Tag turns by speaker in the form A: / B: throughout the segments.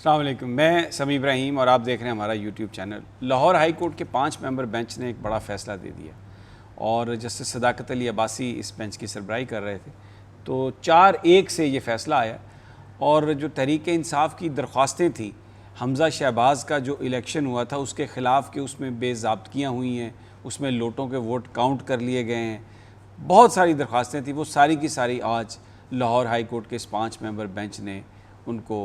A: अस्सलाम वालेकुम, मैं समी इब्राहिम और आप देख रहे हैं हमारा YouTube channel. Lahore high court के 5 मेंबर बेंच ने एक बड़ा फ़ैसला दे दिया और जस्टिस सदाकत अली अब्बासी इस बेंच की सरबराही कर रहे थे। तो 4-1 से ये फ़ैसला आया और जो तहरीक इंसाफ की दरख्वास्तें थी, हमज़ा शहबाज का जो इलेक्शन हुआ था उसके ख़िलाफ़ कि उसमें बेज़ाब्तियाँ हुई हैं, उसमें लोटों के वोट काउंट कर लिए गए हैं, बहुत सारी दरख्वास्तें थी, वो सारी की सारी आज लाहौर हाई कोर्ट के इस 5 मेंबर बेंच ने उनको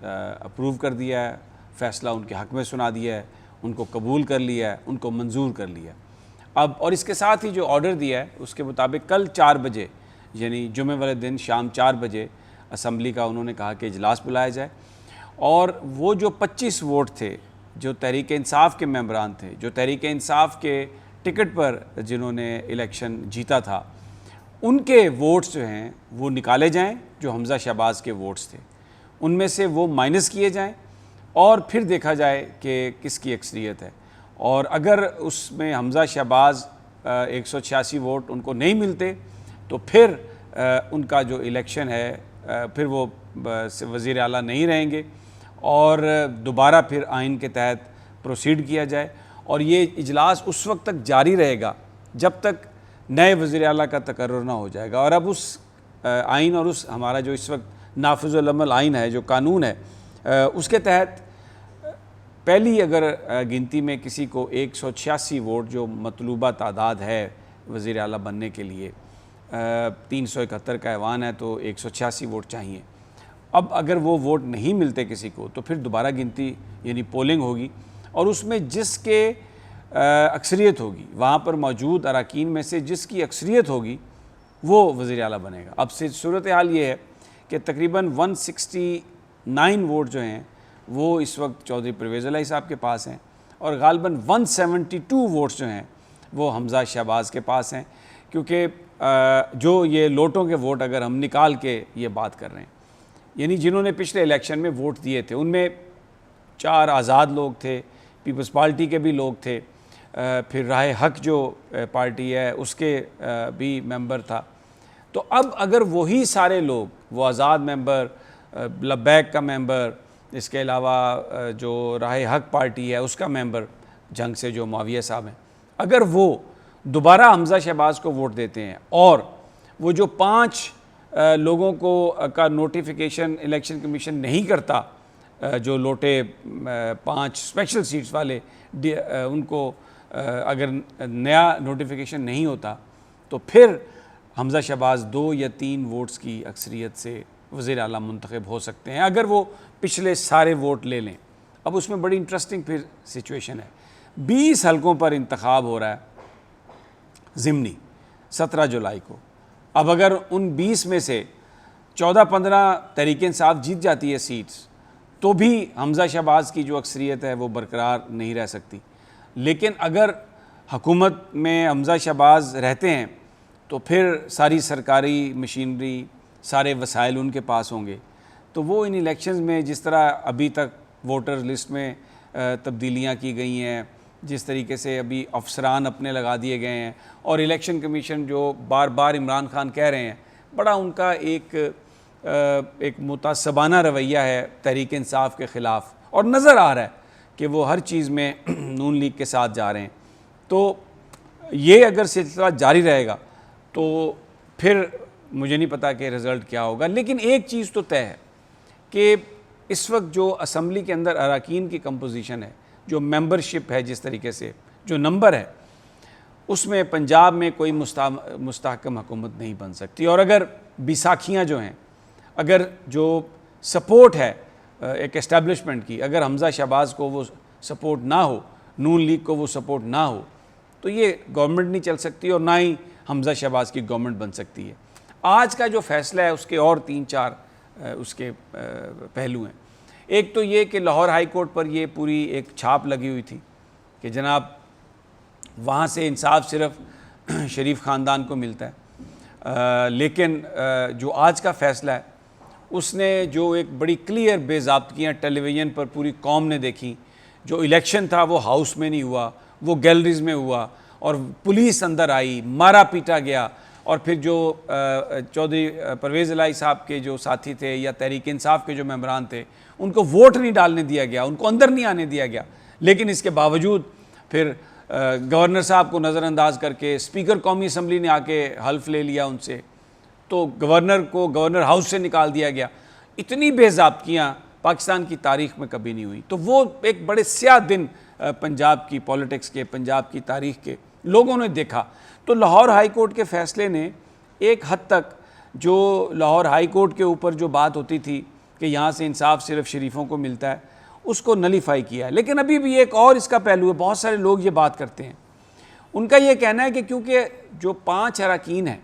A: अप्रूव कर दिया है, फ़ैसला उनके हक़ में सुना दिया है, उनको कबूल कर लिया है, उनको मंजूर कर लिया। अब और इसके साथ ही जो ऑर्डर दिया है उसके मुताबिक कल 4 बजे यानी जुमे वाले दिन शाम 4 बजे असम्बली का उन्होंने कहा कि इजलास बुलाया जाए और वो जो 25 वोट थे जो तहरीक इंसाफ के मेंबरान थे, जो तहरीक इंसाफ के टिकट पर जिन्होंने इलेक्शन जीता था, उनके वोट्स जो हैं वो निकाले जाएं, जो हमज़ा शहबाज के वोट्स थे उनमें से वो माइनस किए जाएं और फिर देखा जाए कि किसकी अक्सरियत है। और अगर उसमें हमज़ा शहबाज 186 वोट उनको नहीं मिलते तो फिर उनका जो इलेक्शन है फिर वो वज़ीर आला नहीं रहेंगे और दोबारा फिर आइन के तहत प्रोसीड किया जाए और ये इजलास उस वक्त तक जारी रहेगा जब तक नए वज़ीर आला का तकर्रुर ना हो जाएगा। और अब उस आइन और उस हमारा जो इस वक्त नाफिजुल अमल आइन है, जो कानून है, उसके तहत पहली अगर गिनती में किसी को 186 वोट जो मतलूबा तादाद है वज़ीर आला बनने के लिए, 371 का ऐवान है तो 186 वोट चाहिए। अब अगर वो वोट नहीं मिलते किसी को तो फिर दोबारा गिनती यानी पोलिंग होगी और उसमें जिसके अक्सरियत होगी, वहाँ पर मौजूद अरकान में से जिसकी अक्सरियत होगी वो वज़ीर आला बनेगा। अब से सूरत हाल ये है कि तकरीबन 169 वोट जो हैं वो इस वक्त चौधरी परवेज़ इलाही साहब के पास हैं और गालिबन 172 वोट्स जो हैं वो हमज़ा शहबाज के पास हैं, क्योंकि जो ये लोटों के वोट अगर हम निकाल के ये बात कर रहे हैं, यानी जिन्होंने पिछले इलेक्शन में वोट दिए थे उनमें 4 आज़ाद लोग थे, पीपल्स पार्टी के भी लोग थे, फिर राह हक जो पार्टी है उसके भी मेंबर था। तो अब अगर वही सारे लोग, वो आज़ाद मेंबर, लब्बैक का मेंबर, इसके अलावा जो राह हक पार्टी है उसका मेंबर जंग से जो मुआविया साहब हैं, अगर वो दोबारा हमज़ा शहबाज को वोट देते हैं और वो जो 5 लोगों को का नोटिफिकेशन इलेक्शन कमीशन नहीं करता, जो लोटे 5 स्पेशल सीट्स वाले, उनको अगर नया नोटिफिकेशन नहीं होता तो फिर हमज़ा शहबाज 2 या 3 वोट्स की अक्सरियत से वज़ीर आला मुंतखब हो सकते हैं अगर वो पिछले सारे वोट ले लें। अब उसमें बड़ी इंटरेस्टिंग फिर सिचुएशन है। 20 हलकों पर इंतखाब हो रहा है ज़िमनी 17 जुलाई को। अब अगर उन 20 में से 14-15 तहरीक इंसाफ जीत जाती है सीट्स तो भी हमज़ा शहबाज की जो अक्सरियत है वो बरकरार नहीं रह सकती। लेकिन अगर हुकूमत में हमज़ा शहबाज रहते हैं तो फिर सारी सरकारी मशीनरी, सारे वसाइल उनके पास होंगे, तो वो इन इलेक्शंस में जिस तरह अभी तक वोटर लिस्ट में तब्दीलियाँ की गई हैं, जिस तरीके से अभी अफसरान अपने लगा दिए गए हैं और इलेक्शन कमीशन जो बार बार इमरान खान कह रहे हैं, बड़ा उनका एक मुतासबाना रवैया है तहरीक इंसाफ के ख़िलाफ़ और नज़र आ रहा है कि वो हर चीज़ में नून लीग के साथ जा रहे हैं। तो ये अगर सिलसिला जारी रहेगा तो फिर मुझे नहीं पता कि रिज़ल्ट क्या होगा। लेकिन एक चीज़ तो तय है कि इस वक्त जो असम्बली के अंदर अरकान की कंपोजिशन है, जो मेंबरशिप है, जिस तरीके से जो नंबर है, उसमें पंजाब में कोई मुस्तहकम हुकूमत नहीं बन सकती। और अगर बैसाखियाँ जो हैं, अगर जो सपोर्ट है एक एस्टेब्लिशमेंट की, अगर हमज़ा शहबाज को वो सपोर्ट ना हो, नून लीग को वो सपोर्ट ना हो, तो ये गवर्नमेंट नहीं चल सकती और ना ही हमज़ा शहबाज की गवर्नमेंट बन सकती है। आज का जो फ़ैसला है उसके और 3-4 उसके पहलू हैं। एक तो ये कि लाहौर हाई कोर्ट पर ये पूरी एक छाप लगी हुई थी कि जनाब वहाँ से इंसाफ सिर्फ शरीफ ख़ानदान को मिलता है। लेकिन जो आज का फ़ैसला है उसने जो एक बड़ी क्लियर बेज़ाब्तियाँ टेलीविज़न पर पूरी कौम ने देखी, जो इलेक्शन था वो हाउस में नहीं हुआ, वो गैलरीज़ में हुआ और पुलिस अंदर आई, मारा पीटा गया और फिर जो चौधरी परवेज़ इलाही साहब के जो साथी थे या तहरीक इंसाफ के जो मेंबरान थे उनको वोट नहीं डालने दिया गया, उनको अंदर नहीं आने दिया गया। लेकिन इसके बावजूद फिर गवर्नर साहब को नज़रअंदाज करके स्पीकर कौमी असम्बली ने आके हल्फ ले लिया उनसे, तो गवर्नर को गवर्नर हाउस से निकाल दिया गया। इतनी बेज़ाब्तियाँ पाकिस्तान की तारीख़ में कभी नहीं हुई। तो वो एक बड़े स्याह दिन पंजाब की पॉलिटिक्स के, पंजाब की तारीख़ के लोगों ने देखा। तो लाहौर हाई कोर्ट के फ़ैसले ने एक हद तक जो लाहौर हाई कोर्ट के ऊपर जो बात होती थी कि यहाँ से इंसाफ सिर्फ शरीफों को मिलता है, उसको नलीफाई किया है। लेकिन अभी भी एक और इसका पहलू है, बहुत सारे लोग ये बात करते हैं, उनका ये कहना है कि क्योंकि जो 5 अरकान हैं,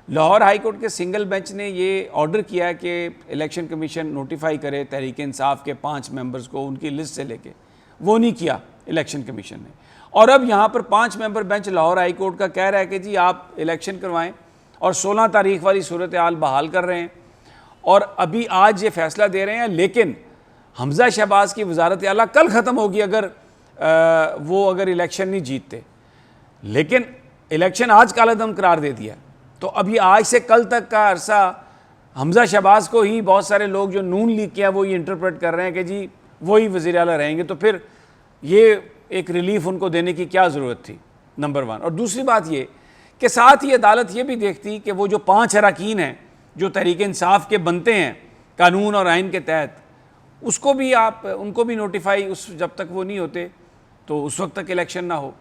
A: लाहौर हाई कोर्ट के सिंगल बेंच ने ये ऑर्डर किया है कि इलेक्शन कमीशन नोटिफाई करे तहरीक इंसाफ के 5 मेंबर्स को उनकी लिस्ट से लेके, वो नहीं किया इलेक्शन कमीशन ने। और अब यहाँ पर 5 member bench Lahore high court का कह रहा है कि जी आप इलेक्शन करवाएं और 16 तारीख वाली सूरत हाल बहाल कर रहे हैं और अभी आज ये फैसला दे रहे हैं। लेकिन हमज़ा शहबाज की वजारत आला कल ख़त्म होगी अगर इलेक्शन नहीं जीतते। लेकिन इलेक्शन आज कालादम करार दे दिया, तो अभी आज से कल तक का अरसा हमज़ा शहबाज को ही बहुत सारे लोग जो नून लीग किया वो ये इंटरप्रेट कर रहे हैं कि जी वही वज़ीर आला रहेंगे। तो फिर ये एक रिलीफ उनको देने की क्या ज़रूरत थी, नंबर 1। और दूसरी बात ये कि साथ ही अदालत ये भी देखती कि वो जो 5 अरकान हैं जो तहरीक इंसाफ के बनते हैं कानून और आइन के तहत, उसको भी आप उनको भी नोटिफाई जब तक वो नहीं होते तो उस वक्त तक इलेक्शन ना हो।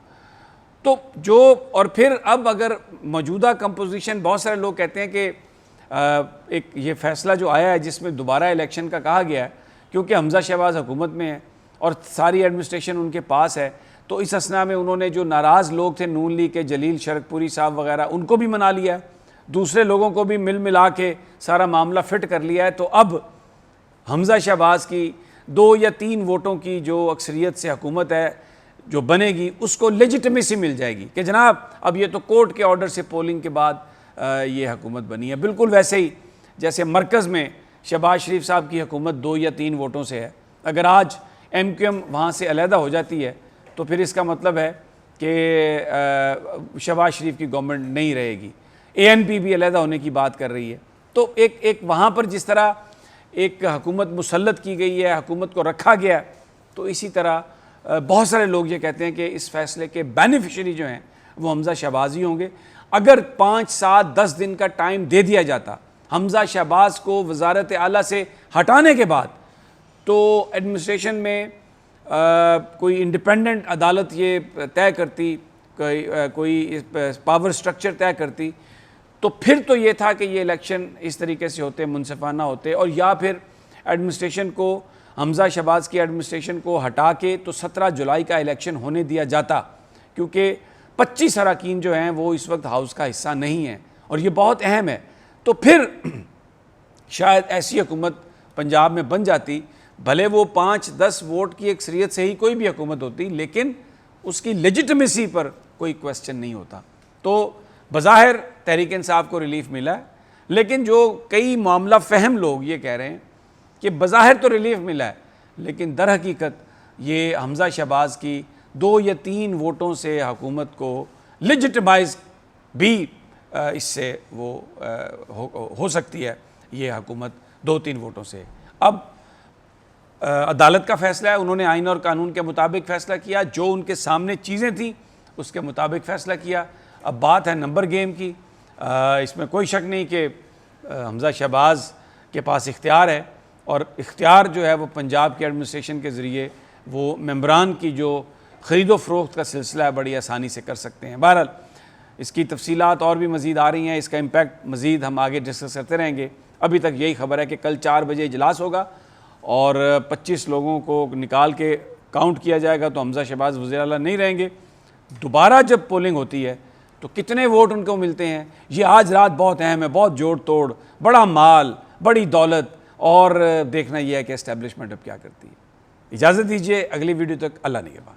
A: तो जो और फिर अब अगर मौजूदा कंपोजिशन, बहुत सारे लोग कहते हैं कि एक ये फ़ैसला जो आया है जिसमें दोबारा इलेक्शन का कहा गया है, क्योंकि हमज़ा शहबाज हुकूमत में है और सारी एडमिनिस्ट्रेशन उनके पास है, तो इस असना में उन्होंने जो नाराज़ लोग थे नून लीग के, जलील शरकपुरी साहब वगैरह, उनको भी मना लिया है, दूसरे लोगों को भी मिला के सारा मामला फिट कर लिया है। तो अब हमज़ा शहबाज की 2 या 3 वोटों की जो अक्सरियत से हुकूमत है जो बनेगी, उसको लेजिटिमेसी मिल जाएगी कि जनाब अब ये तो कोर्ट के ऑर्डर से पोलिंग के बाद ये हुकूमत बनी है। बिल्कुल वैसे ही जैसे मरकज़ में शहबाज शरीफ साहब की हुकूमत 2 या 3 वोटों से है। अगर आज MQM वहाँ से अलहदा हो जाती है तो फिर इसका मतलब है कि शहबाज शरीफ की गवर्नमेंट नहीं रहेगी। ANP भी अलहदा होने की बात कर रही है। तो एक वहाँ पर जिस तरह एक हुकूमत मुसल्लत की गई है, हुकूमत को रखा गया, तो इसी तरह बहुत सारे लोग ये कहते हैं कि इस फैसले के बेनिफिशरी जो हैं वो हमज़ा शहबाज ही होंगे। अगर 5, 7, 10 दिन का टाइम दे दिया जाता हमज़ा शहबाज को वजारत आला से हटाने के बाद, तो एडमिनिस्ट्रेशन में कोई इंडिपेंडेंट अदालत ये तय करती, कोई पावर स्ट्रक्चर तय करती, तो फिर तो ये था कि ये इलेक्शन इस तरीके से होते, मुनसिफाना होते, और या फिर एडमिनिस्ट्रेशन को, हमज़ा शहबाज की एडमिनिस्ट्रेशन को हटा के तो 17 जुलाई का इलेक्शन होने दिया जाता, क्योंकि 25 अरकान जो हैं वो इस वक्त हाउस का हिस्सा नहीं है और ये बहुत अहम है। तो फिर शायद ऐसी हुकूमत पंजाब में बन जाती, भले वो 5-10 वोट की अक्सरियत से ही कोई भी हुकूमत होती, लेकिन उसकी लेजिटिमेसी पर कोई क्वेश्चन नहीं होता। तो बज़ाहिर तहरीक इंसाफ को रिलीफ मिला है, लेकिन जो कई मामला फ़हम लोग ये कह रहे हैं कि बज़ाहिर तो रिलीफ मिला है, लेकिन दर हकीकत ये हमज़ा शहबाज की 2 या 3 वोटों से हुकूमत को लेजिटिमाइज भी इससे वो हो सकती है, ये हुकूमत 2-3 वोटों से। अब अदालत का फ़ैसला है, उन्होंने आइन और कानून के मुताबिक फ़ैसला किया, जो उनके सामने चीज़ें थी उसके मुताबिक फ़ैसला किया। अब बात है नंबर गेम की। इसमें कोई शक नहीं कि हमज़ा शहबाज के पास इख्तियार है, और इख्तियार जो है वो पंजाब की एडमिनिस्ट्रेशन के ज़रिए वो मेंबरान की जो ख़रीदो फ़रोख्त का सिलसिला है बड़ी आसानी से कर सकते हैं। बहरहाल इसकी तफसीलात और भी मज़ीद आ रही हैं, इसका इम्पैक्ट मज़ीद हम आगे डिस्कस करते रहेंगे। अभी तक यही खबर है कि कल 4 बजे इजलास होगा और 25 लोगों को निकाल के काउंट किया जाएगा, तो हमज़ा शहबाज वज़ीर आला नहीं रहेंगे। दोबारा जब पोलिंग होती है तो कितने वोट उनको मिलते हैं, ये आज रात बहुत अहम है, बहुत जोड़ तोड़, बड़ा माल, बड़ी दौलत, और देखना यह है कि एस्टेब्लिशमेंट अब क्या करती है। इजाज़त दीजिए, अगली वीडियो तक अल्लाह निगहबान।